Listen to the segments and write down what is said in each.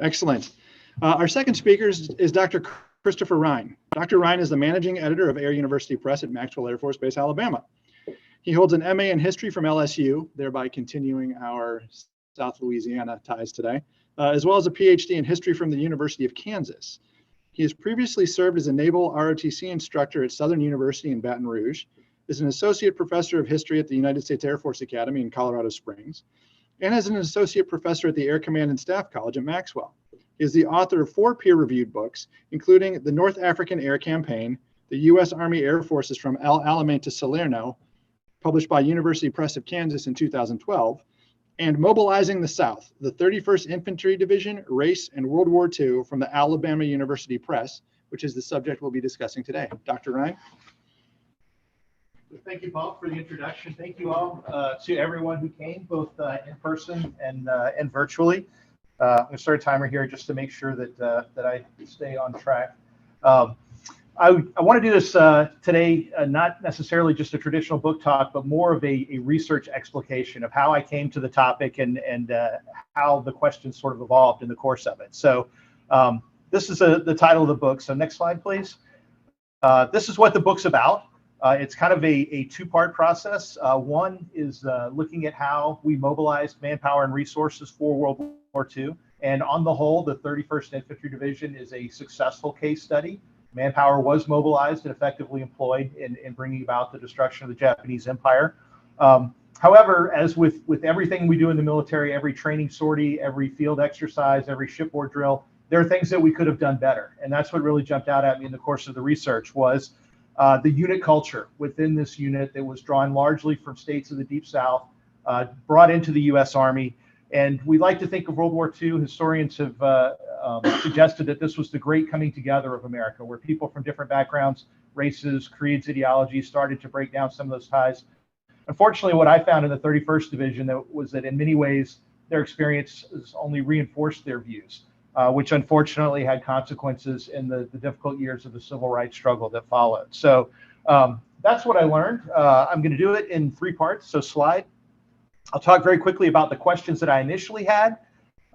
Excellent. Our second speaker is Dr. Christopher Rein. Dr. Rein is the managing editor of Air University Press at Maxwell Air Force Base, Alabama. He holds an MA in history from LSU, thereby continuing our South Louisiana ties today, as well as a PhD in history from the University of Kansas. He has previously served as a naval ROTC instructor at Southern University in Baton Rouge, is an associate professor of history at the United States Air Force Academy in Colorado Springs, and as an associate professor at the Air Command and Staff College at Maxwell. He is the author of 4 peer-reviewed books, including The North African Air Campaign, the U.S. Army Air Forces from El Alamein to Salerno, published by University Press of Kansas in 2012, and Mobilizing the South, the 31st Infantry Division, Race, and World War II from the Alabama University Press, which is the subject we'll be discussing today. Dr. Rein? Thank you, Paul, for the introduction. Thank you all to everyone who came, both in person and virtually. I'm going to start a timer here just to make sure that I stay on track. I want to do this today, not necessarily just a traditional book talk, but more of a research explication of how I came to the topic and how the questions sort of evolved in the course of it. So this is the title of the book. So next slide, please. This is what the book's about. It's kind of a 2-part process. One is looking at how we mobilized manpower and resources for World War II. And on the whole, the 31st Infantry Division is a successful case study. Manpower was mobilized and effectively employed in bringing about the destruction of the Japanese Empire. However, as with everything we do in the military, every training sortie, every field exercise, every shipboard drill, there are things that we could have done better. And that's what really jumped out at me in the course of the research was the unit culture within this unit that was drawn largely from states of the Deep South, brought into the U.S. Army. And we like to think of World War II. Historians have suggested that this was the great coming together of America, where people from different backgrounds, races, creeds, ideologies started to break down some of those ties. Unfortunately, what I found in the 31st Division was that in many ways, their experiences only reinforced their views, which unfortunately had consequences in the difficult years of the civil rights struggle that followed. So that's what I learned. I'm going to do it in 3 parts. So slide. I'll talk very quickly about the questions that I initially had.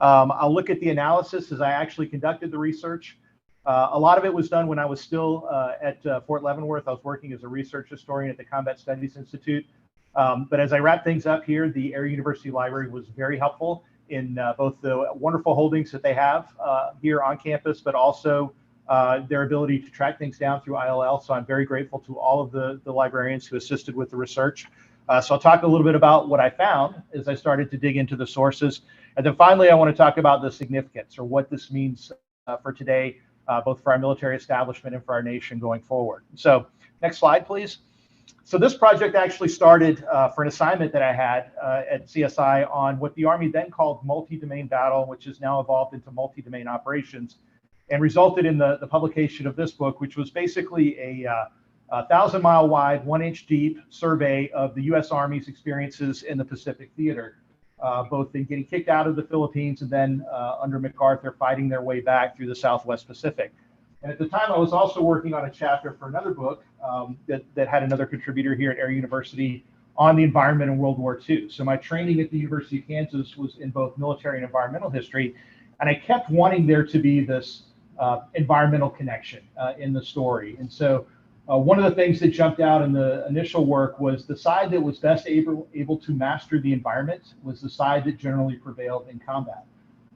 I'll look at the analysis as I actually conducted the research. A lot of it was done when I was still at Fort Leavenworth. I was working as a research historian at the Combat Studies Institute. But as I wrap things up here, the Air University Library was very helpful in both the wonderful holdings that they have here on campus, but also their ability to track things down through ILL. So I'm very grateful to all of the librarians who assisted with the research. So I'll talk a little bit about what I found as I started to dig into the sources. And then finally, I want to talk about the significance or what this means for today, both for our military establishment and for our nation going forward. So next slide, please. So this project actually started for an assignment that I had at CSI on what the Army then called multi-domain battle, which has now evolved into multi-domain operations, and resulted in the publication of this book, which was basically a 1,000-mile wide, 1-inch deep survey of the U.S. Army's experiences in the Pacific theater, both in getting kicked out of the Philippines and then under MacArthur fighting their way back through the Southwest Pacific. And at the time, I was also working on a chapter for another book that had another contributor here at Air University on the environment in World War II. So my training at the University of Kansas was in both military and environmental history, and I kept wanting there to be this environmental connection in the story. And so one of the things that jumped out in the initial work was the side that was best able to master the environment was the side that generally prevailed in combat.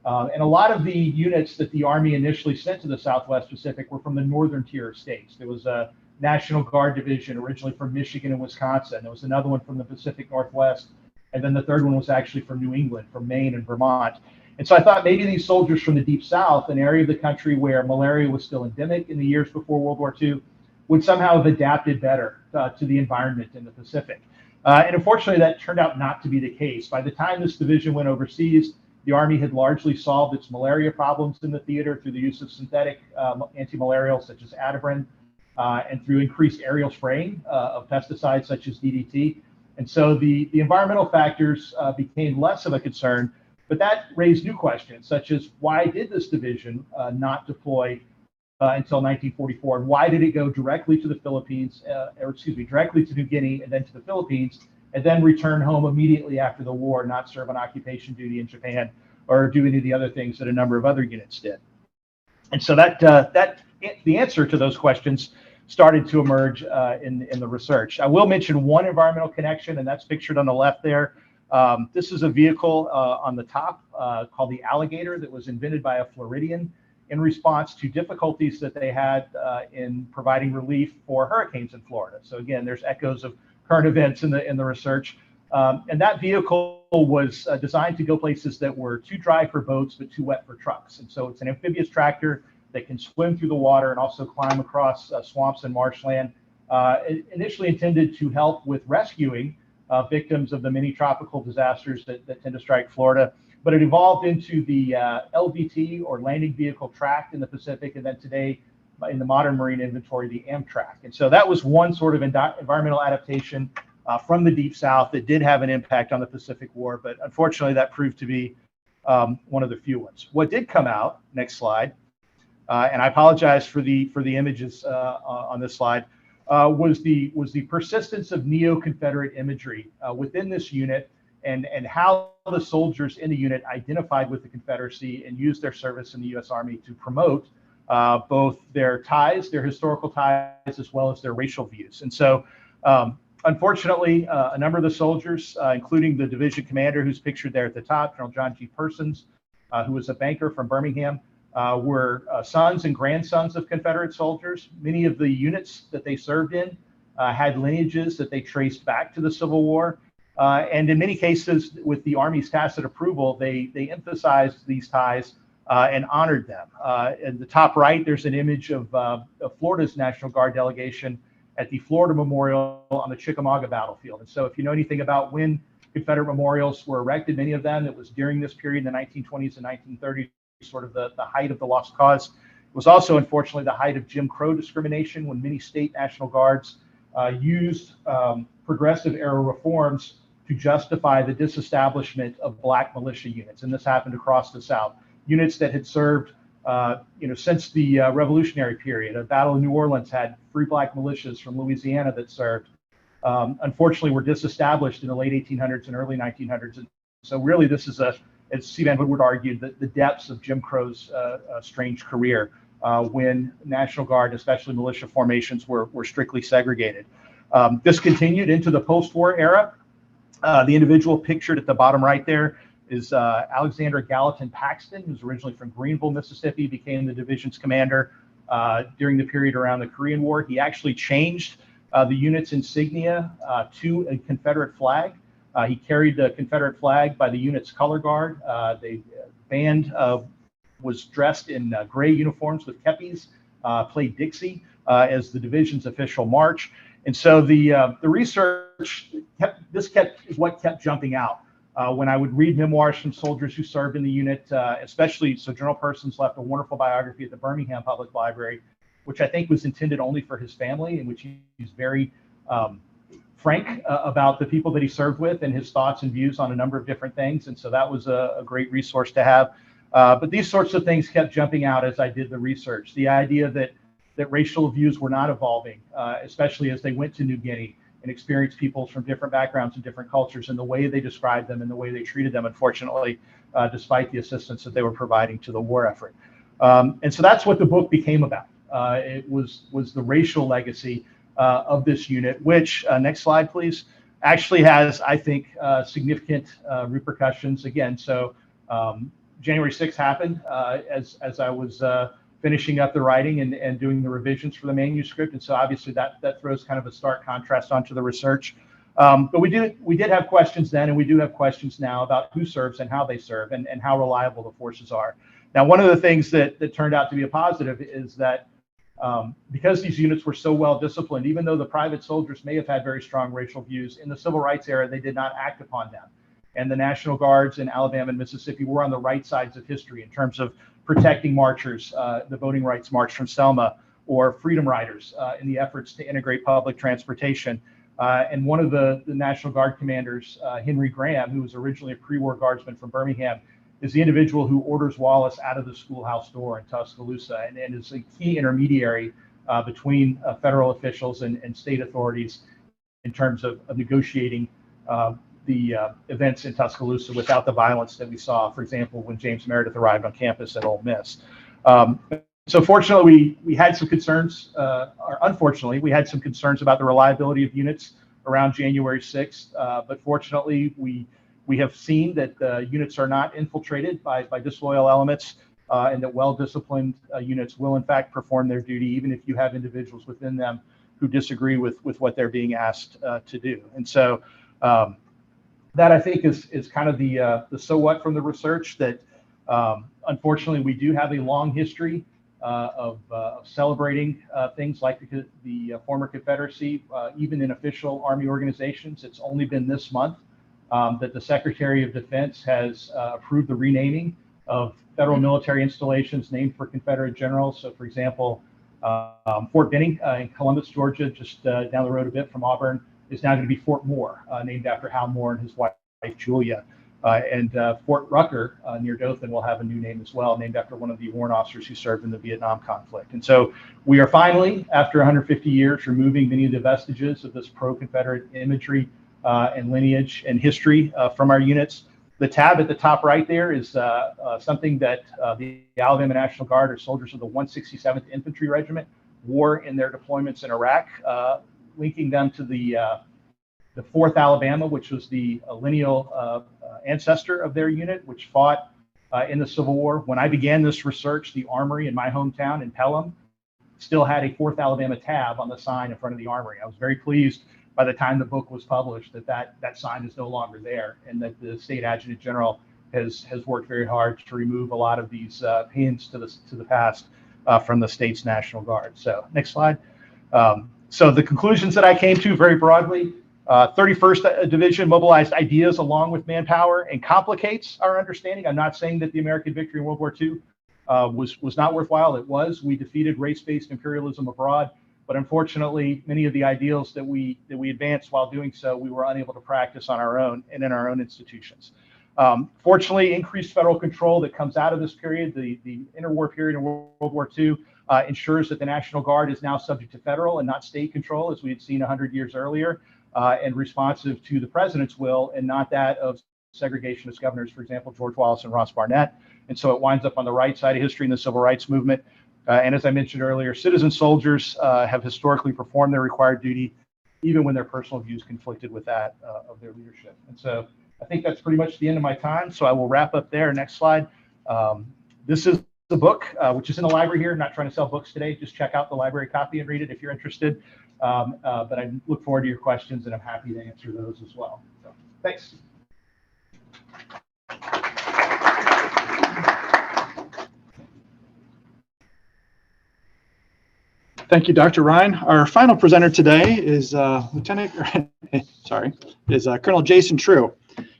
And a lot of the units that the Army initially sent to the Southwest Pacific were from the northern tier of states. There was a National Guard division originally from Michigan and Wisconsin. There was another one from the Pacific Northwest. And then the third one was actually from New England, from Maine and Vermont. And so I thought maybe these soldiers from the Deep South, an area of the country where malaria was still endemic in the years before World War II, would somehow have adapted better to the environment in the Pacific. And unfortunately, that turned out not to be the case. By the time this division went overseas, the Army had largely solved its malaria problems in the theater through the use of synthetic anti-malarials such as Adabrin and through increased aerial spraying of pesticides such as DDT. And so the environmental factors became less of a concern, but that raised new questions such as why did this division not deploy until 1944, and why did it go directly to the Philippines, directly to New Guinea and then to the Philippines, and then return home immediately after the war, not serve on occupation duty in Japan or do any of the other things that a number of other units did. And so the answer to those questions started to emerge in the research. I will mention one environmental connection, and that's pictured on the left there. This is a vehicle on the top called the Alligator that was invented by a Floridian in response to difficulties that they had in providing relief for hurricanes in Florida. So again, there's echoes of current events in the research. And that vehicle was designed to go places that were too dry for boats, but too wet for trucks. And so it's an amphibious tractor that can swim through the water and also climb across swamps and marshland. Initially intended to help with rescuing victims of the many tropical disasters that tend to strike Florida. But it evolved into the LVT, or landing vehicle tracked in the Pacific, and then today in the modern marine inventory, the Amtrak. And so that was one sort of environmental adaptation from the Deep South that did have an impact on the Pacific War, but unfortunately that proved to be one of the few ones. What did come out, next slide, and I apologize for the images on this slide, was the persistence of neo-Confederate imagery within this unit, and how the soldiers in the unit identified with the Confederacy and used their service in the U.S. Army to promote both their ties, their historical ties, as well as their racial views. And so, unfortunately, a number of the soldiers, including the division commander who's pictured there at the top, General John G. Persons, who was a banker from Birmingham, were sons and grandsons of Confederate soldiers. Many of the units that they served in had lineages that they traced back to the Civil War. And in many cases, with the Army's tacit approval, they emphasized these ties and honored them. In the top right, there's an image of Florida's National Guard delegation at the Florida Memorial on the Chickamauga battlefield. And so if you know anything about when Confederate memorials were erected, many of them, it was during this period in the 1920s and 1930s, sort of the height of the Lost Cause. It was also, unfortunately, the height of Jim Crow discrimination, when many state National Guards used progressive era reforms to justify the disestablishment of black militia units. And this happened across the South. Units that had served since the Revolutionary period. A battle in New Orleans had free black militias from Louisiana that served. Unfortunately, were disestablished in the late 1800s and early 1900s. And so really this is, as C. Van Woodward argued, the depths of Jim Crow's strange career when National Guard, especially militia formations, were strictly segregated. This continued into the post-war era. The individual pictured at the bottom right there is Alexander Gallatin Paxton, who's originally from Greenville, Mississippi, became the division's commander during the period around the Korean War. He actually changed the unit's insignia to a Confederate flag. He carried the Confederate flag by the unit's color guard. The band was dressed in gray uniforms with kepis, played Dixie as the division's official march. And so the research is what kept jumping out. When I would read memoirs from soldiers who served in the unit, especially, so General Persons left a wonderful biography at the Birmingham Public Library, which I think was intended only for his family, in which he's very frank about the people that he served with and his thoughts and views on a number of different things. And so that was a great resource to have. But these sorts of things kept jumping out as I did the research. The idea that racial views were not evolving, especially as they went to New Guinea and experienced peoples from different backgrounds and different cultures, and the way they described them and the way they treated them, unfortunately, despite the assistance that they were providing to the war effort. And so that's what the book became about. It was the racial legacy of this unit, which, next slide, please, actually has, I think, significant repercussions. Again, so January 6th happened as I was finishing up the writing and doing the revisions for the manuscript. And so obviously that throws kind of a stark contrast onto the research. But we did have questions then, and we do have questions now about who serves and how they serve and how reliable the forces are. Now, one of the things that turned out to be a positive is that because these units were so well disciplined, even though the private soldiers may have had very strong racial views, in the Civil Rights era, they did not act upon them. And the National Guards in Alabama and Mississippi were on the right sides of history in terms of protecting marchers, the Voting Rights March from Selma, or Freedom Riders in the efforts to integrate public transportation. And one of the National Guard commanders, Henry Graham, who was originally a pre-war guardsman from Birmingham, is the individual who orders Wallace out of the schoolhouse door in Tuscaloosa and is a key intermediary between federal officials and state authorities in terms of negotiating events in Tuscaloosa without the violence that we saw, for example, when James Meredith arrived on campus at Ole Miss. So fortunately, we had some concerns, or unfortunately, we had some concerns about the reliability of units around January 6th. But fortunately, we have seen that units are not infiltrated by disloyal elements, and that well-disciplined units will in fact perform their duty, even if you have individuals within them who disagree with what they're being asked to do. And so that, I think, is kind of the so what from the research, that unfortunately we do have a long history of celebrating things like the former Confederacy, even in official Army organizations. It's only been this month that the Secretary of Defense has approved the renaming of federal military installations named for Confederate generals. So, for example, Fort Benning in Columbus, Georgia, just down the road a bit from Auburn, is now going to be Fort Moore, named after Hal Moore and his wife Julia. And Fort Rucker near Dothan will have a new name as well, named after one of the warrant officers who served in the Vietnam conflict. And so we are finally, after 150 years, removing many of the vestiges of this pro-Confederate imagery and lineage and history from our units. The tab at the top right there is something that the Alabama National Guard, or soldiers of the 167th Infantry Regiment, wore in their deployments in Iraq, linking them to the 4th Alabama, which was the lineal ancestor of their unit, which fought in the Civil War. When I began this research, the armory in my hometown in Pelham still had a 4th Alabama tab on the sign in front of the armory. I was very pleased by the time the book was published that sign is no longer there, and that the state adjutant general has worked very hard to remove a lot of these pins to the past from the state's National Guard. So next slide. So the conclusions that I came to very broadly: 31st Division mobilized ideas along with manpower and complicates our understanding. I'm not saying that the American victory in World War II was not worthwhile. It was. We defeated race-based imperialism abroad. But unfortunately, many of the ideals that we advanced while doing so, we were unable to practice on our own and in our own institutions. Fortunately, increased federal control that comes out of this period, the interwar period in World War II, ensures that the National Guard is now subject to federal and not state control, as we had seen 100 years earlier, and responsive to the president's will and not that of segregationist governors, for example, George Wallace and Ross Barnett. And so it winds up on the right side of history in the civil rights movement. And as I mentioned earlier, citizen soldiers have historically performed their required duty, even when their personal views conflicted with that of their leadership. And so I think that's pretty much the end of my time. So I will wrap up there. Next slide. This is the book, which is in the library here. I'm not trying to sell books today. Just check out the library copy and read it if you're interested. But I look forward to your questions, and I'm happy to answer those as well. So thanks. Thank you, Dr. Rein. Our final presenter today is Colonel Jason Trew.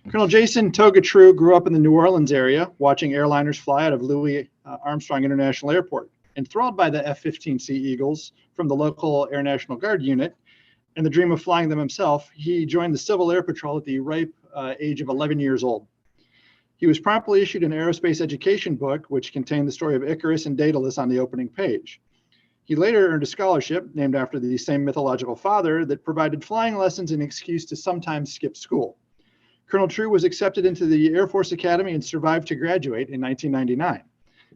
Colonel Jason "TOGA" Trew grew up in the New Orleans area, watching airliners fly out of Louis Armstrong International Airport. Enthralled by the F-15C Eagles from the local Air National Guard unit and the dream of flying them himself, he joined the Civil Air Patrol at the ripe age of 11 years old. He was promptly issued an aerospace education book, which contained the story of Icarus and Daedalus on the opening page. He later earned a scholarship named after the same mythological father that provided flying lessons and an excuse to sometimes skip school. Colonel Trew was accepted into the Air Force Academy and survived to graduate in 1999.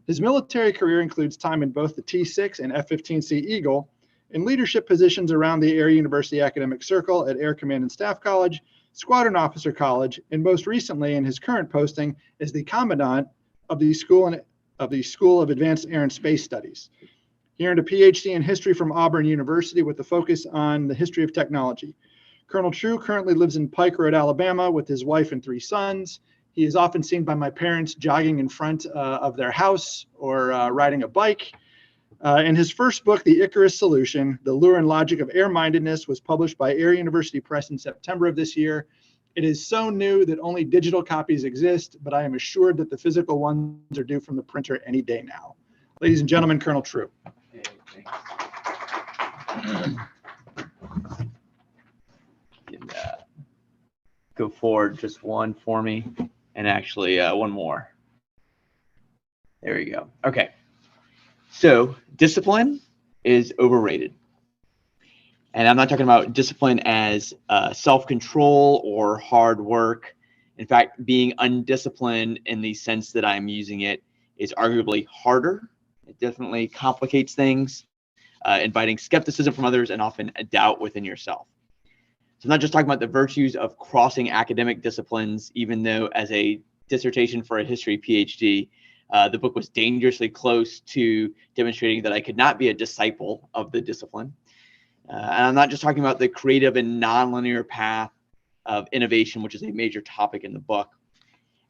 His military career includes time in both the T-6 and F-15C Eagle and leadership positions around the Air University Academic Circle at Air Command and Staff College, Squadron Officer College, and most recently in his current posting as the Commandant of the School of Advanced Air and Space Studies. He earned a PhD in history from Auburn University with a focus on the history of technology. Colonel Trew currently lives in Pike Road, Alabama with his wife and 3 sons. He is often seen by my parents jogging in front of their house or riding a bike. In his first book, The Icarus Solution, The Lure and Logic of Air-Mindedness, was published by Air University Press in September of this year. It is so new that only digital copies exist, but I am assured that the physical ones are due from the printer any day now. Ladies and gentlemen, Colonel Trew. Go forward just one for me, and actually one more. There we go. Okay. So discipline is overrated. And I'm not talking about discipline as self-control or hard work. In fact, being undisciplined in the sense that I'm using it is arguably harder. It definitely complicates things, inviting skepticism from others and often a doubt within yourself. So I'm not just talking about the virtues of crossing academic disciplines, even though as a dissertation for a history PhD, the book was dangerously close to demonstrating that I could not be a disciple of the discipline. And I'm not just talking about the creative and nonlinear path of innovation, which is a major topic in the book.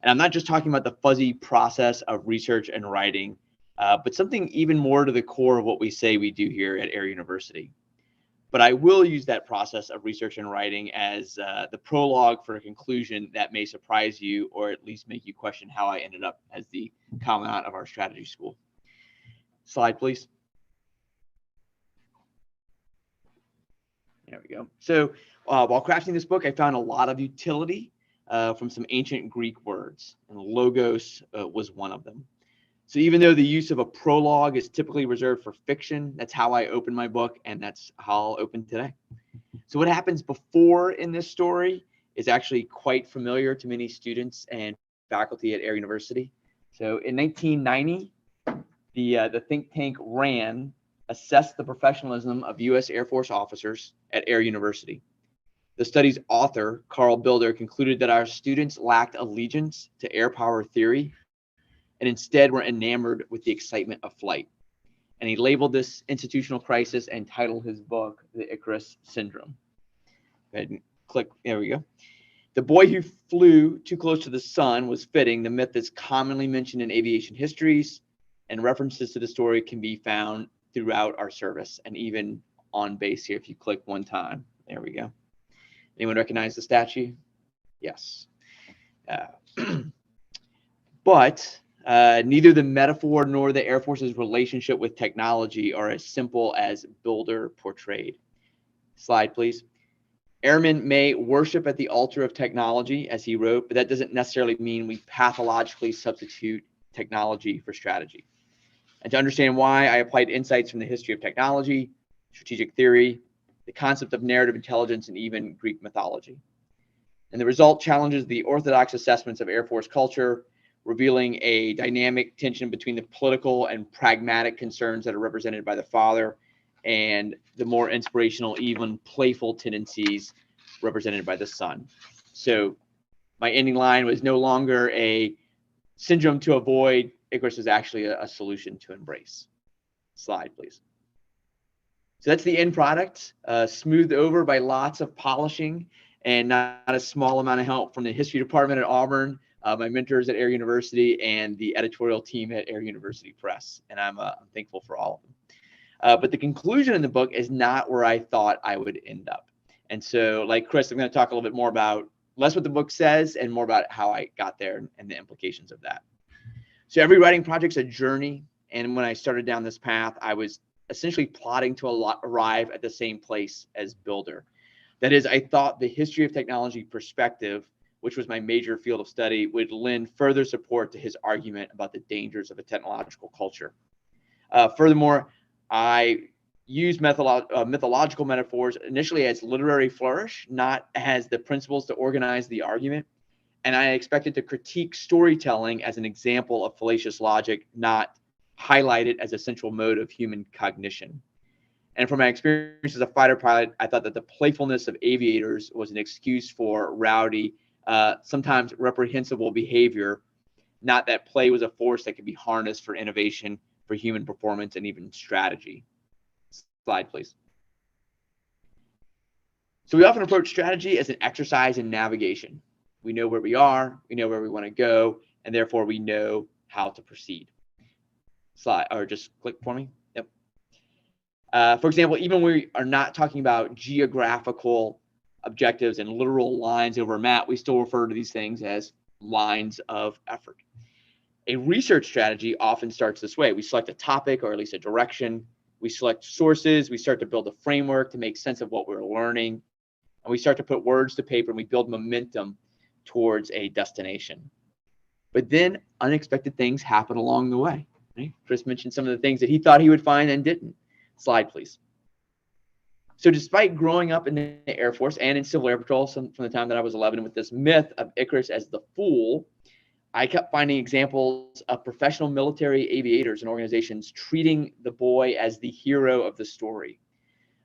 And I'm not just talking about the fuzzy process of research and writing, but something even more to the core of what we say we do here at Air University. But I will use that process of research and writing as the prologue for a conclusion that may surprise you or at least make you question how I ended up as the commandant of our strategy school. Slide, please. There we go. So while crafting this book, I found a lot of utility from some ancient Greek words, and logos was one of them. So even though the use of a prologue is typically reserved for fiction, that's how I open my book, and that's how I'll open today. So what happens before in this story is actually quite familiar to many students and faculty at Air University. So in 1990, the think tank Rein assessed the professionalism of U.S. Air Force officers at Air University. The study's author, Carl Bilder, concluded that our students lacked allegiance to air power theory and instead were enamored with the excitement of flight. And he labeled this institutional crisis and titled his book, The Icarus Syndrome. Go ahead and click, there we go. The boy who flew too close to the sun was fitting. The myth is commonly mentioned in aviation histories, and references to the story can be found throughout our service and even on base here if you click one time. There we go. Anyone recognize the statue? Yes. But neither the metaphor nor the Air Force's relationship with technology are as simple as Bilder portrayed. Slide, please. Airmen may worship at the altar of technology, as he wrote, but that doesn't necessarily mean we pathologically substitute technology for strategy. And to understand why, I applied insights from the history of technology, strategic theory, the concept of narrative intelligence, and even Greek mythology. And the result challenges the orthodox assessments of Air Force culture, revealing a dynamic tension between the political and pragmatic concerns that are represented by the father and the more inspirational, even playful tendencies represented by the son. So my ending line was no longer a syndrome to avoid. Icarus is actually a solution to embrace. Slide, please. So that's the end product, smoothed over by lots of polishing and not a small amount of help from the history department at Auburn, my mentors at Air University, and the editorial team at Air University Press. And I'm thankful for all of them. But the conclusion in the book is not where I thought I would end up. And so, like Chris, I'm going to talk a little bit more about less what the book says and more about how I got there and the implications of that. So every writing project's a journey. And when I started down this path, I was essentially plotting to arrive at the same place as Bilder. That is, I thought the history of technology perspective, which was my major field of study, would lend further support to his argument about the dangers of a technological culture. Furthermore, I used mythological metaphors initially as literary flourish, not as the principles to organize the argument. And I expected to critique storytelling as an example of fallacious logic, not highlight it as a central mode of human cognition. And from my experience as a fighter pilot, I thought that the playfulness of aviators was an excuse for rowdy, sometimes reprehensible behavior, not that play was a force that could be harnessed for innovation, for human performance, and even strategy. Slide, please. So we often approach strategy as an exercise in navigation. We know where we are, we know where we want to go, and therefore we know how to proceed. Slide, or just click for me. Yep. For example, even when we are not talking about geographical objectives and literal lines over a map, we still refer to these things as lines of effort. A research strategy often starts this way. We select a topic or at least a direction. We select sources. We start to build a framework to make sense of what we're learning. And we start to put words to paper and we build momentum towards a destination. But then unexpected things happen along the way. Right? Chris mentioned some of the things that he thought he would find and didn't. Slide, please. So despite growing up in the Air Force and in Civil Air Patrol from the time that I was 11 with this myth of Icarus as the fool, I kept finding examples of professional military aviators and organizations treating the boy as the hero of the story.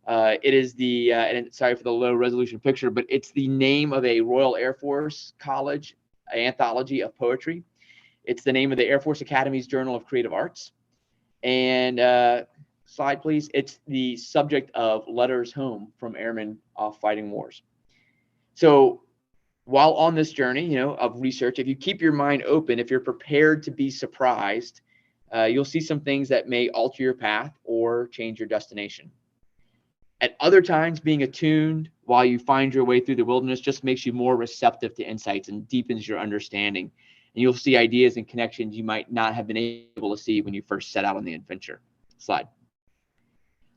It is the, and sorry for the low resolution picture, but it's the name of a Royal Air Force College anthology of poetry. It's the name of the Air Force Academy's Journal of Creative Arts. And slide, please. It's the subject of Letters Home from Airmen Off Fighting Wars. So while on this journey, of research, if you keep your mind open, if you're prepared to be surprised, you'll see some things that may alter your path or change your destination. At other times, being attuned while you find your way through the wilderness just makes you more receptive to insights and deepens your understanding. And you'll see ideas and connections you might not have been able to see when you first set out on the adventure. Slide.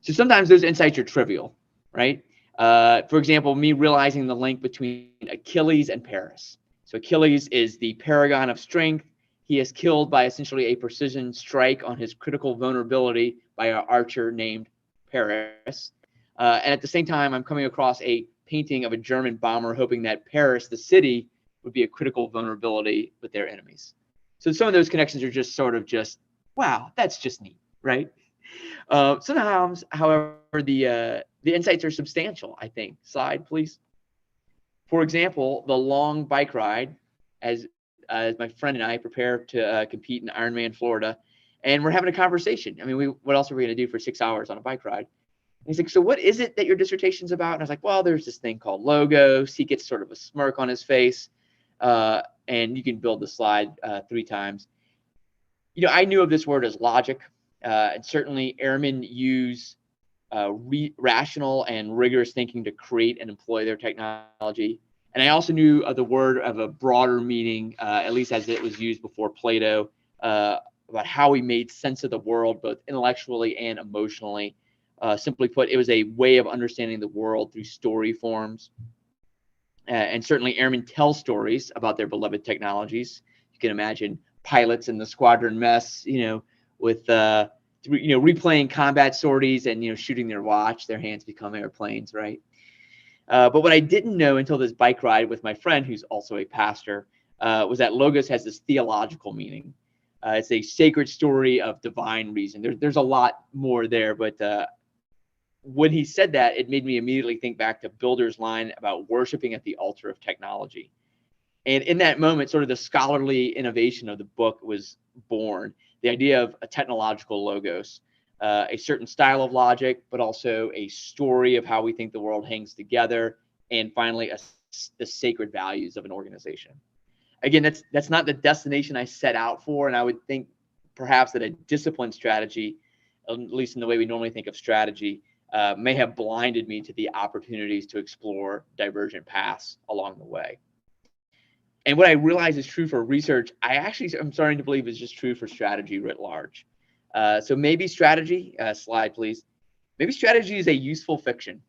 So sometimes those insights are trivial, right? For example, me realizing the link between Achilles and Paris. So Achilles is the paragon of strength. He is killed by essentially a precision strike on his critical vulnerability by an archer named Paris. And at the same time, I'm coming across a painting of a German bomber hoping that Paris, the city, would be a critical vulnerability with their enemies. So some of those connections are just sort of just, wow, that's just neat, right? Sometimes, however, the insights are substantial, I think. Slide, please. For example, the long bike ride, as my friend and I prepare to compete in Ironman, Florida, and we're having a conversation. I mean, what else are we going to do for 6 hours on a bike ride? And he's like, so what is it that your dissertation's about? And I was like, well, there's this thing called logos. He gets sort of a smirk on his face, and you can build the slide 3 times. I knew of this word as logic, and certainly airmen use rational and rigorous thinking to create and employ their technology. And I also knew of the word of a broader meaning, at least as it was used before Plato, about how we made sense of the world, both intellectually and emotionally. Simply put, it was a way of understanding the world through story forms. And certainly airmen tell stories about their beloved technologies. You can imagine pilots in the squadron mess, with replaying combat sorties and shooting their watch. Their hands become airplanes, right? But what I didn't know until this bike ride with my friend, who's also a pastor, was that logos has this theological meaning. It's a sacred story of divine reason. There's a lot more there, but when he said that, it made me immediately think back to Builder's line about worshiping at the altar of technology. And in that moment, sort of the scholarly innovation of the book was born. The idea of a technological logos, a certain style of logic, but also a story of how we think the world hangs together, and finally, the sacred values of an organization. Again, that's not the destination I set out for, and I would think perhaps that a disciplined strategy, at least in the way we normally think of strategy, may have blinded me to the opportunities to explore divergent paths along the way. And what I realize is true for research, I'm starting to believe is just true for strategy writ large. So maybe strategy, slide please. Maybe strategy is a useful fiction.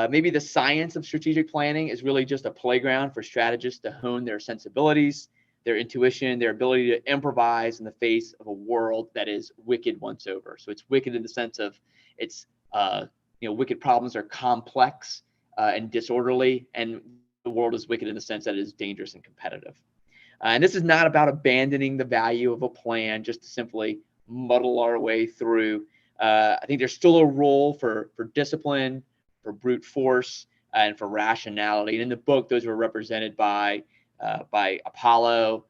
Maybe the science of strategic planning is really just a playground for strategists to hone their sensibilities, their intuition, their ability to improvise in the face of a world that is wicked once over. So it's wicked in the sense of it's, wicked problems are complex and disorderly, and the world is wicked in the sense that it is dangerous and competitive. And this is not about abandoning the value of a plan just to simply muddle our way through. I think there's still a role for discipline, for brute force, and for rationality. And in the book, those were represented by Apollo,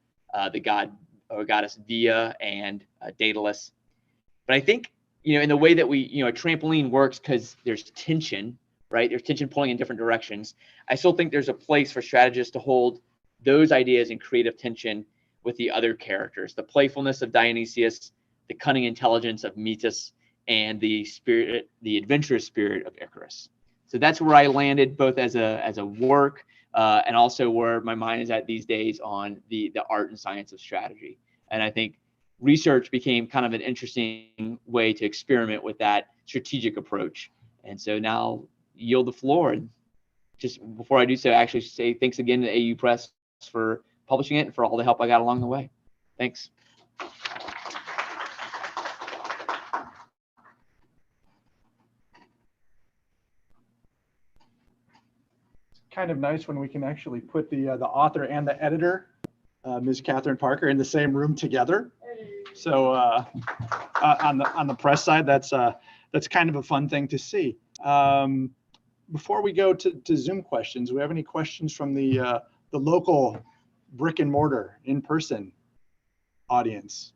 the god or goddess Via, and Daedalus. But I think, in the way that we, a trampoline works because there's tension, right? There's tension pulling in different directions. I still think there's a place for strategists to hold those ideas in creative tension with the other characters, the playfulness of Dionysius, the cunning intelligence of Metis, and the adventurous spirit of Icarus. So that's where I landed, both as a work and also where my mind is at these days on the art and science of strategy. And I think research became kind of an interesting way to experiment with that strategic approach. And so now yield the floor. And just before I do so, actually say thanks again to AU Press for publishing it and for all the help I got along the way. Thanks. kind of nice when we can actually put the author and the editor, Ms. Catherine Parker, in the same room together. So on the press side, that's kind of a fun thing to see. Before we go to Zoom questions, do we have any questions from the local brick and mortar in-person audience?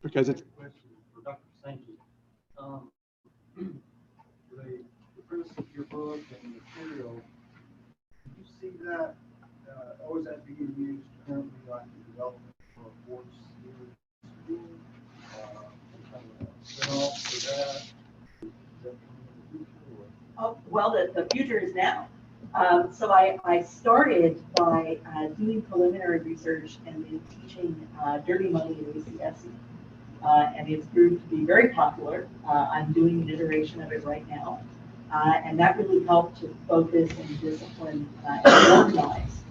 Because it's For Dr. Sankey. The premise of your book and material, do you see that, or is that being used currently like the development for a board school? Kind of a spin-off for that? Is that coming in the future? Oh, well, the future is now. So I started by doing preliminary research and then teaching dirty money at ACSC. And it's proved to be very popular. I'm doing an iteration of it right now. And that really helped to focus and discipline and organize.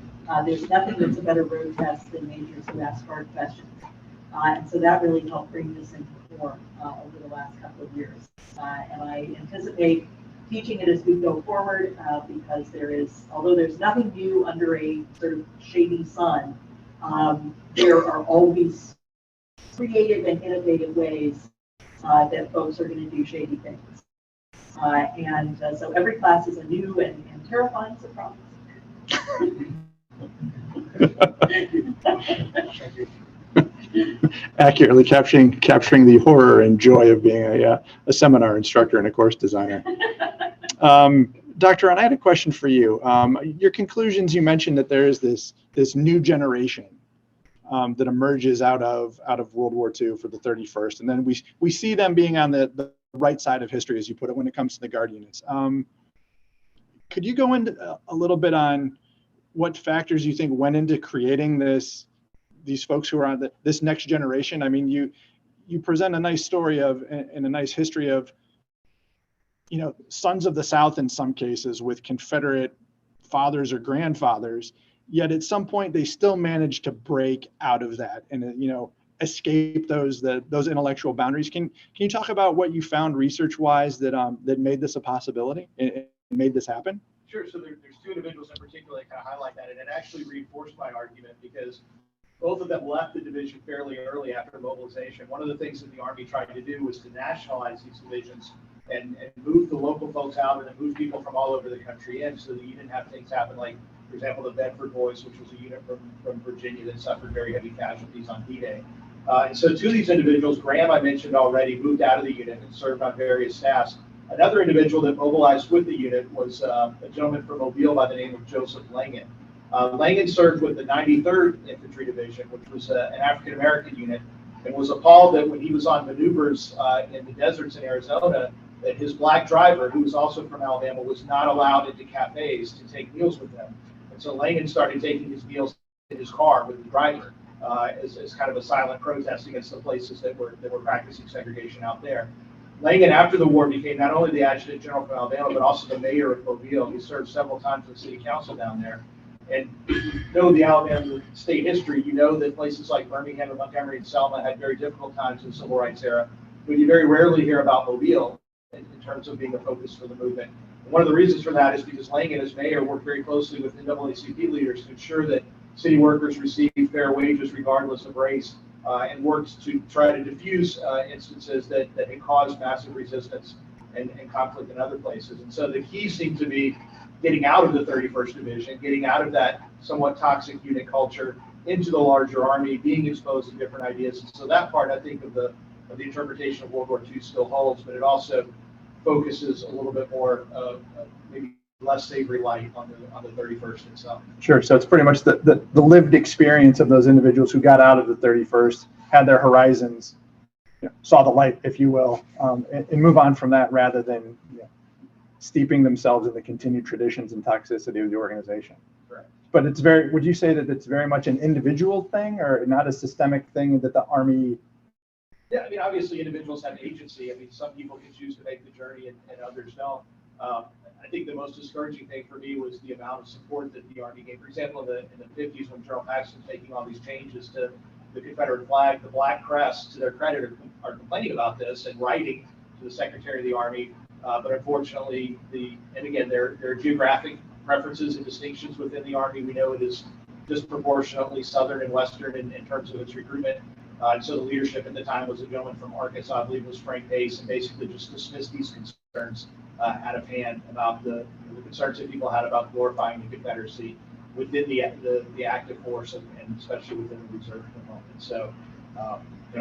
There's nothing that's a better road test than majors who ask hard questions. And so that really helped bring this into form over the last couple of years. And I anticipate teaching it as we go forward because although there's nothing new under a sort of shady sun, there are always creative and innovative ways that folks are going to do shady things. So every class is a new and terrifying surprise. accurately capturing the horror and joy of being a seminar instructor and a course designer. Dr. Rein, I had a question for you. Your conclusions, you mentioned that there is this new generation that emerges out of World War II for the 31st, and then we see them being on the right side of history, as you put it, when it comes to the guard units. Could you go into a little bit on what factors you think went into creating these folks who are on this next generation? I mean, you present a nice story of and a nice history of, sons of the South in some cases with Confederate fathers or grandfathers, yet at some point they still managed to break out of that and, escape those intellectual boundaries. Can you talk about what you found research-wise that made this a possibility and made this happen? Sure. So there's two individuals in particular that kind of highlight that, and it actually reinforced my argument because both of them left the division fairly early after mobilization. One of the things that the Army tried to do was to nationalize these divisions and move the local folks out and then move people from all over the country in so that you didn't have things happen like, for example, the Bedford Boys, which was a unit from Virginia that suffered very heavy casualties on D-Day. And so two of these individuals, Graham, I mentioned already, moved out of the unit and served on various staffs. Another individual that mobilized with the unit was a gentleman from Mobile by the name of Joseph Langan. Langan served with the 93rd Infantry Division, which was an African-American unit, and was appalled that when he was on maneuvers in the deserts in Arizona, that his black driver, who was also from Alabama, was not allowed into cafes to take meals with them. And so Langan started taking his meals in his car with the driver as kind of a silent protest against the places that were practicing segregation out there. Langan, after the war, became not only the adjutant general from Alabama, but also the mayor of Mobile. He served several times in the city council down there. And you know the Alabama state history, you know that places like Birmingham and Montgomery and Selma had very difficult times in the civil rights era, but you very rarely hear about Mobile in terms of being a focus for the movement. And one of the reasons for that is because Langan, as mayor, worked very closely with NAACP leaders to ensure that city workers received fair wages regardless of race, and worked to try to diffuse instances that had caused massive resistance and conflict in other places. And so the key seemed to be getting out of the 31st Division, getting out of that somewhat toxic unit culture into the larger Army, being exposed to different ideas. And so that part, I think, of the interpretation of World War II still holds, but it also focuses a little bit more, maybe less savory light on the 31st itself. Sure. So it's pretty much the lived experience of those individuals who got out of the 31st, had their horizons, saw the light, if you will, and move on from that rather than steeping themselves in the continued traditions and toxicity of the organization. Correct. But would you say that it's very much an individual thing or not a systemic thing that the Army? Yeah, I mean, obviously individuals have agency. I mean, some people can choose to make the journey and others don't. I think the most discouraging thing for me was the amount of support that the Army gave. For example, in the 50s, when General Paxton was making all these changes to the Confederate flag, the Black Crest, to their credit, are complaining about this and writing to the Secretary of the Army But unfortunately, and again, there are geographic preferences and distinctions within the Army. We know it is disproportionately Southern and Western in terms of its recruitment. And so the leadership at the time was a gentleman from Arkansas, I believe it was Frank Pace, and basically just dismissed these concerns out of hand about the concerns that people had about glorifying the Confederacy within the active force and especially within the reserve at the moment. So,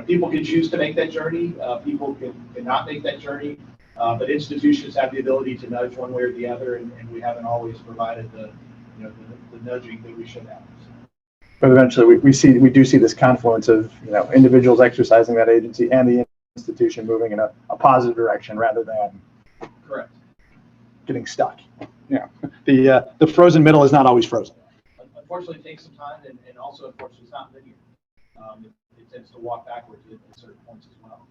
people can choose to make that journey. People cannot make that journey. But institutions have the ability to nudge one way or the other, and we haven't always provided the nudging that we should have. But eventually, we do see this confluence of individuals exercising that agency and the institution moving in a positive direction rather than Correct. getting stuck. The frozen middle is not always frozen. Unfortunately, it takes some time, and also unfortunately, it's not linear. It tends to walk backwards at certain points as well.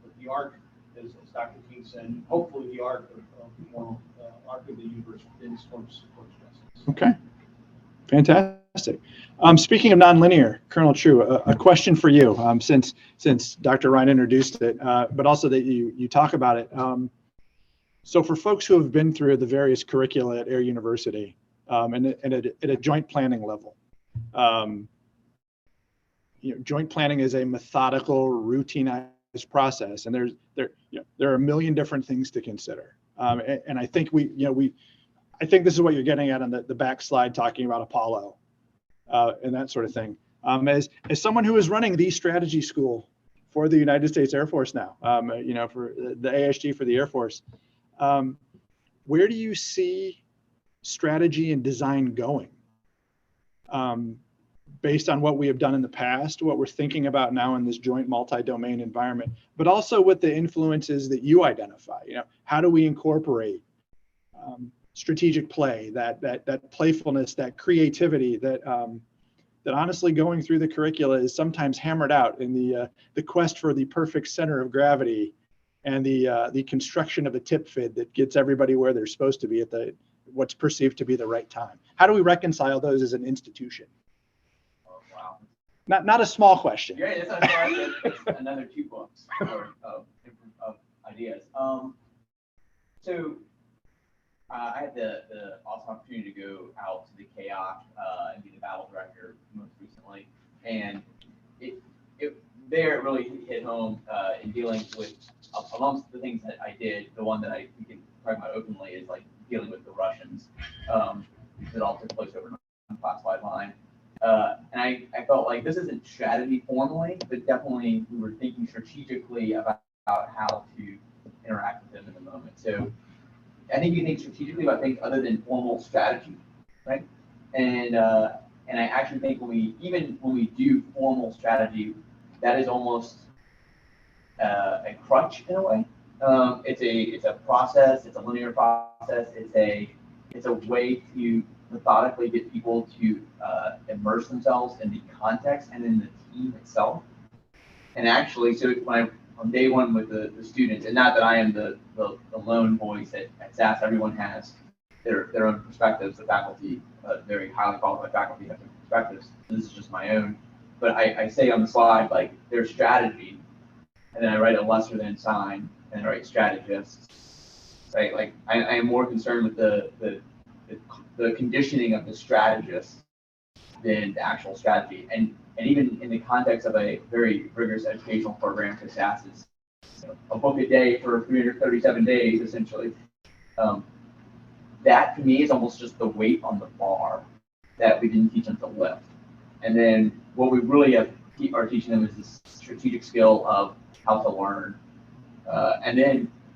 But the arc, as Dr. King said, hopefully the arc of the universe bends towards justice. Okay, fantastic. Speaking of nonlinear, Colonel Trew, a question for you, since Dr. Rein introduced it, but also that you talk about it. So for folks who have been through the various curricula at Air University and at a joint planning level, joint planning is a methodical, routinized process, and there are a million different things to consider. And I think I think this is what you're getting at on the back slide, talking about Apollo and that sort of thing. As someone who is running the strategy school for the United States Air Force now, for the ASG for the Air Force, where do you see strategy and design going? Based on what we have done in the past, what we're thinking about now in this joint multi-domain environment, but also with the influences that you identify. How do we incorporate strategic play, that playfulness, that creativity, that honestly going through the curricula is sometimes hammered out in the quest for the perfect center of gravity and the construction of a tip fid that gets everybody where they're supposed to be at what's perceived to be the right time. How do we reconcile those as an institution? Not a small question. Yeah, that's another 2 books of ideas. So I had the awesome opportunity to go out to the KOC and be the battle director most recently, and it really hit home in dealing with, amongst the things that I did, the one that we can talk about openly is like dealing with the Russians that all took place over the classified line. And I felt like this isn't strategy formally, but definitely we were thinking strategically about how to interact with them in the moment. So I think you think strategically about things other than formal strategy, right? And I actually think when we do formal strategy, that is almost a crutch in a way. It's a process. It's a linear process. It's a way to methodically get people to immerse themselves in the context and in the team itself. And actually, so on day one with the students, and not that I am the lone voice at SAS, everyone has their own perspectives. The faculty, very highly qualified faculty, have their perspectives. This is just my own. But I say on the slide, like, there's strategy, and then I write a lesser than sign, and I write strategists. Right? Like, I am more concerned with the conditioning of the strategist than the actual strategy. And even in the context of a very rigorous educational program, because SAS is a book a day for 337 days, essentially. That to me is almost just the weight on the bar that we didn't teach them to lift. And then what we really are teaching them is this strategic skill of how to learn.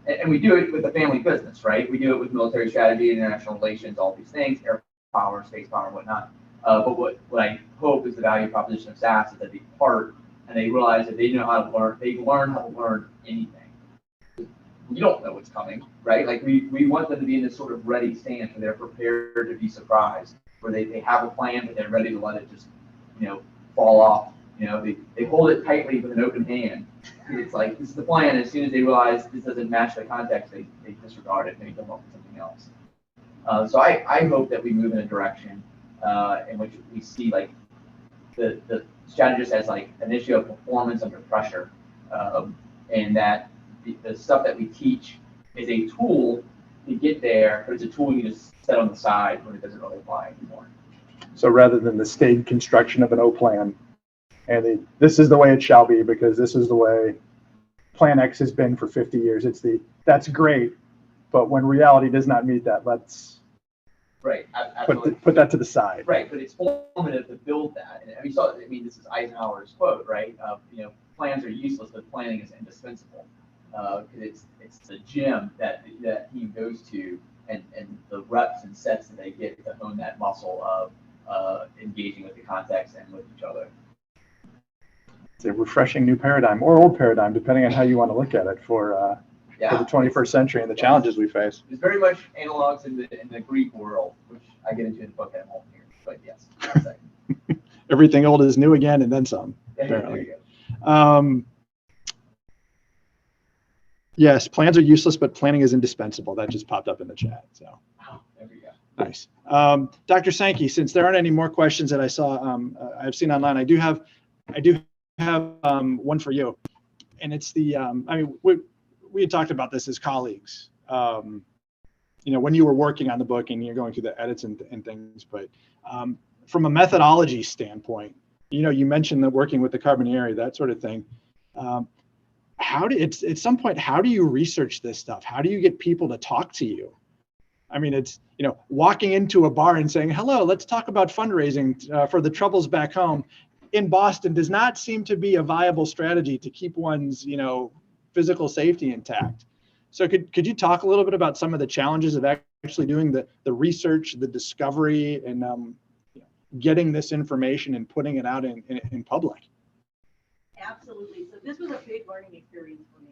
And we do it with the family business, right? We do it with military strategy, international relations, all these things, air power, space power, whatnot. But what I hope is the value proposition of SAS is that they part and they realize that they know how to learn. They learn how to learn anything. You don't know what's coming, right? Like we want them to be in this sort of ready stance where they're prepared to be surprised, where they have a plan, but they're ready to let it just, fall off. They hold it tightly with an open hand. It's like, this is the plan. As soon as they realize this doesn't match the context, they disregard it and they come up with something else. So I hope that we move in a direction in which we see like the strategist as like an issue of performance under pressure, and that the stuff that we teach is a tool to get there, but it's a tool you just set on the side when it doesn't really apply anymore. So rather than the stated construction of an O plan, and this is the way it shall be because this is the way Plan X has been for 50 years. That's great, but when reality does not meet that, let's Right. Absolutely. put that to the side. Right, but it's formative to build that. And we saw, I mean, this is Eisenhower's quote, right? Plans are useless, but planning is indispensable. It's the gym that he goes to, and the reps and sets that they get to hone that muscle of engaging with the context and with each other. It's a refreshing new paradigm or old paradigm, depending on how you want to look at it for the 21st century and the challenges we face. There's very much analogs in the Greek world, which I get into in the book and I won't here. But yes, Everything old is new again, and then some. there you go. Yes, plans are useless, but planning is indispensable. That just popped up in the chat. So Wow, there we go. nice. Dr. Sankey, since there aren't any more questions that I saw, I've seen online, I do have one for you, and it's the. We had talked about this as colleagues. When you were working on the book and you're going through the edits and things, but from a methodology standpoint, you mentioned that working with the Carbonari, that sort of thing. At some point, how do you research this stuff? How do you get people to talk to you? I mean, it's, walking into a bar and saying, hello, let's talk about fundraising for the troubles back home in Boston does not seem to be a viable strategy to keep one's, physical safety intact. So could you talk a little bit about some of the challenges of actually doing the research, the discovery, and getting this information and putting it out in public? Absolutely. So this was a big learning experience for me.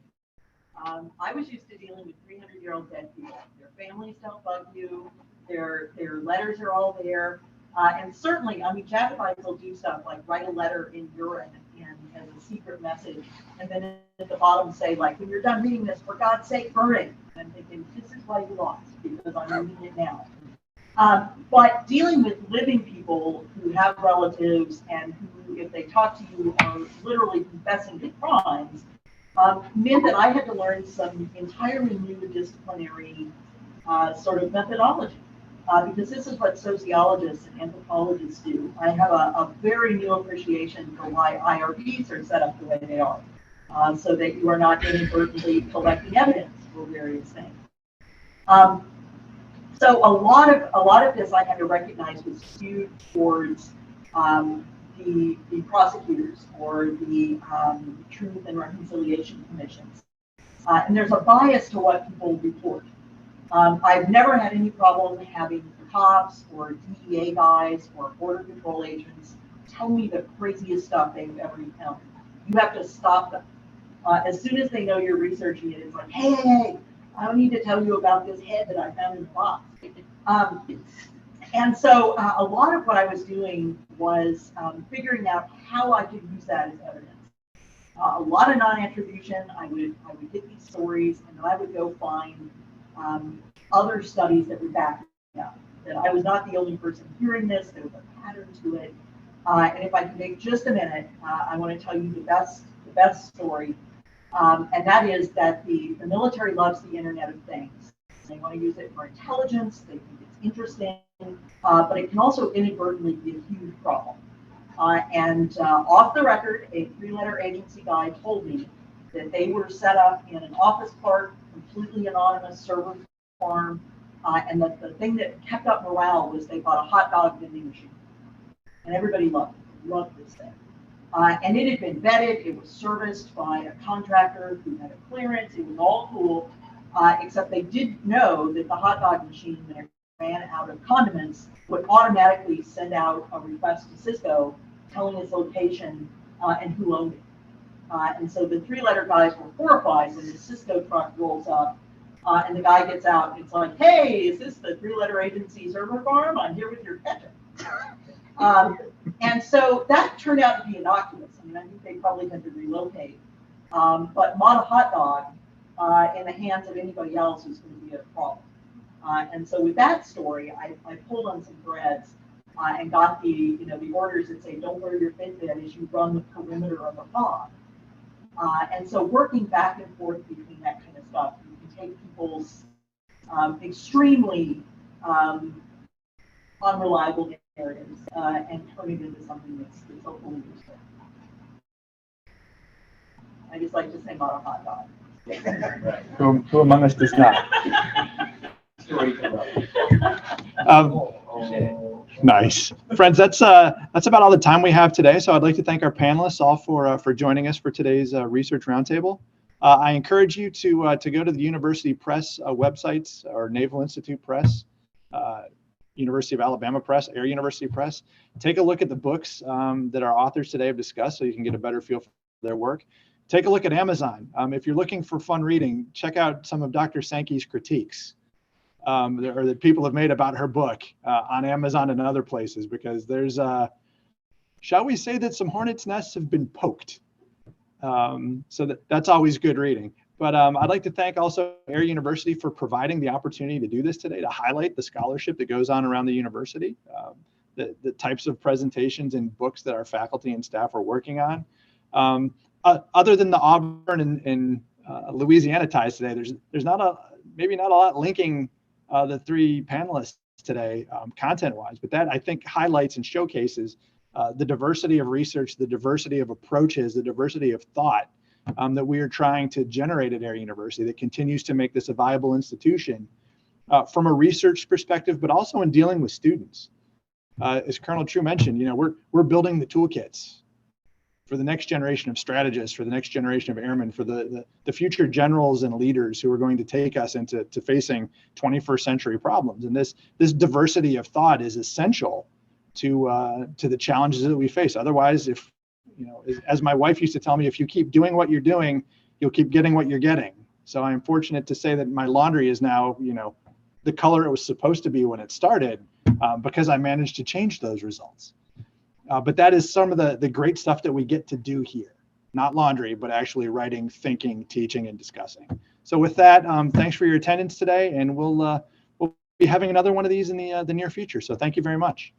I was used to dealing with 300-year-old dead people. Their families don't bug you. Their letters are all there. And certainly, Jacobites will do stuff like write a letter in urine and as a secret message, and then at the bottom say, like, when you're done reading this, for God's sake, burn it. And I'm thinking, this is why you lost, because I'm reading it now. But dealing with living people who have relatives and who, if they talk to you, are literally confessing to crimes, meant that I had to learn some entirely new disciplinary sort of methodology. Because this is what sociologists and anthropologists do. I have a very new appreciation for why IRBs are set up the way they are, so that you are not inadvertently collecting evidence for various things. So a lot of this I had to recognize was skewed towards the prosecutors or the Truth and Reconciliation Commissions, and there's a bias to what people report. I've never had any problem having cops or DEA guys or border control agents tell me the craziest stuff they've ever encountered. You have to stop them. As soon as they know you're researching it, it's like, hey, I don't need to tell you about this head that I found in the box. And so a lot of what I was doing was figuring out how I could use that as evidence. A lot of non-attribution. I would get these stories, and then I would go find other studies that would back me up, that I was not the only person hearing this, there was a pattern to it. And if I can take just a minute, I want to tell you the best story, and that is that the military loves the Internet of Things. They want to use it for intelligence, they think it's interesting, but it can also inadvertently be a huge problem. And off the record, a 3-letter agency guy told me that they were set up in an office park, completely anonymous server farm, and that the thing that kept up morale was they bought a hot dog vending machine, and everybody loved this thing. And it had been vetted, it was serviced by a contractor who had a clearance, it was all cool, except they did know that the hot dog machine, when it ran out of condiments, would automatically send out a request to Cisco telling its location and who owned it. And so the 3-letter guys were horrified when the Cisco truck rolls up and the guy gets out and it's like, hey, is this the 3-letter agency server farm? I'm here with your ketchup. And so that turned out to be innocuous. I think they probably had to relocate. But mod a hot dog in the hands of anybody else is going to be a problem. And so with that story, I pulled on some threads and got the orders that say, don't wear your Fitbit as you run the perimeter of a pod. And so working back and forth between that kind of stuff, you can take people's extremely unreliable narratives and turn it into something that's hopefully useful. I just like to say about a hot dog. Who among us does not? Nice. Friends, that's about all the time we have today. So I'd like to thank our panelists all for joining us for today's research roundtable. I encourage you to go to the University Press websites or Naval Institute Press, University of Alabama Press, Air University Press. Take a look at the books that our authors today have discussed so you can get a better feel for their work. Take a look at Amazon. If you're looking for fun reading, check out some of Dr. Sankey's critiques that people have made about her book on Amazon and other places, because there's, shall we say that some hornets' nests have been poked. So that's always good reading. But I'd like to thank also Air University for providing the opportunity to do this today, to highlight the scholarship that goes on around the university, the types of presentations and books that our faculty and staff are working on. Other than the Auburn and Louisiana ties today, there's maybe not a lot linking the three panelists today content-wise, but that I think highlights and showcases the diversity of research, the diversity of approaches, the diversity of thought that we are trying to generate at Air University that continues to make this a viable institution from a research perspective, but also in dealing with students. As Colonel Trew mentioned, we're building the toolkits for the next generation of strategists, for the next generation of airmen, for the future generals and leaders who are going to take us into facing 21st century problems. And this diversity of thought is essential to the challenges that we face. Otherwise, as my wife used to tell me, if you keep doing what you're doing, you'll keep getting what you're getting. So I'm fortunate to say that my laundry is now, the color it was supposed to be when it started, because I managed to change those results. But that is some of the great stuff that we get to do here. Not laundry, but actually writing, thinking, teaching, and discussing. So with that, thanks for your attendance today, and we'll be having another one of these in the near future. So thank you very much.